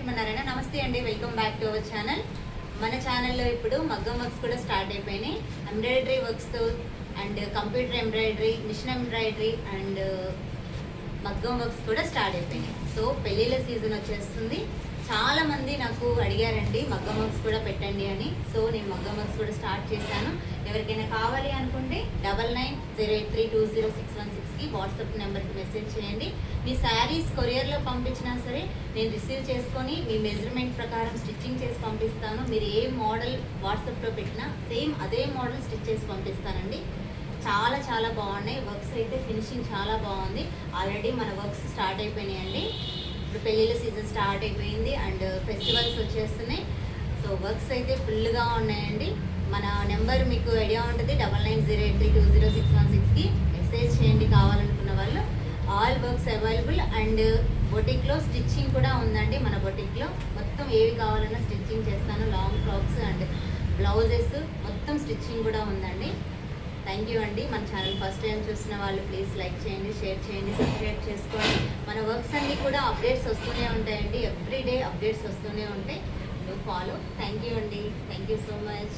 శ్రీమన్నారాయణ. నమస్తే అండి, welcome back to our channel. మన ఛానల్లో ఇప్పుడు మగ్గం వర్క్స్ కూడా స్టార్ట్ అయిపోయినాయి. ఎంబ్రాయిడరీ వర్క్స్తో and computer embroidery, machine embroidery and మగ్గం వర్క్స్ కూడా స్టార్ట్ అయిపోయినాయి. సో పెళ్ళిళ్ళ సీజన్ వచ్చేస్తుంది. చాలా మంది నాకు అడిగారండి మగ్గం వర్క్స్ కూడా పెట్టండి అని. సో నేను మగ్గం వర్క్స్ కూడా స్టార్ట్ చేశాను. ఎవరికైనా కావాలి అనుకుంటే 9908320616కి వాట్సాప్ నెంబర్కి మెసేజ్ చేయండి. మీ శారీస్ కొరియర్లో పంపించినా సరే నేను రిసీవ్ చేసుకొని మీ మెజర్మెంట్ ప్రకారం స్టిచ్చింగ్ చేసి పంపిస్తాను. మీరు ఏ మోడల్ వాట్సాప్లో పెట్టినా సేమ్ అదే మోడల్ స్టిచ్ చేసి పంపిస్తానండి. చాలా చాలా బాగున్నాయి వర్క్స్ అయితే. ఫినిషింగ్ చాలా బాగుంది. ఆల్రెడీ మన వర్క్స్ స్టార్ట్ అయిపోయినాయండి. ఇప్పుడు పెళ్ళిళ్ళ సీజన్ స్టార్ట్ అయిపోయింది అండ్ ఫెస్టివల్స్ వచ్చేస్తున్నాయి. సో వర్క్స్ అయితే ఫుల్గా ఉన్నాయండి. మన నెంబర్ మీకు ఐడియా ఉంటుంది, 9908320616కి మెసేజ్ చేయండి కావాలనుకున్న వాళ్ళు. ఆల్ వర్క్స్ అవైలబుల్ అండ్ బొటిక్లో స్టిచ్చింగ్ కూడా ఉందండి. మన బొటిక్లో మొత్తం ఏవి కావాలన్నా స్టిచ్చింగ్ చేస్తాను. లాంగ్ ఫ్రాక్స్ అండ్ బ్లౌజెస్ మొత్తం స్టిచ్చింగ్ కూడా ఉందండి. థ్యాంక్ యూ అండి. మన ఛానల్ ఫస్ట్ టైం చూసిన వాళ్ళు ప్లీజ్ లైక్ చేయండి, షేర్ చేయండి, సబ్స్క్రైబ్ చేసుకోండి. మన వర్క్స్ అన్నీ కూడా అప్డేట్స్ వస్తూనే ఉంటాయండి. ఎవ్రీడే అప్డేట్స్ వస్తూనే ఉంటాయి. Do follow. థ్యాంక్ యూ అండి. Thank you so much.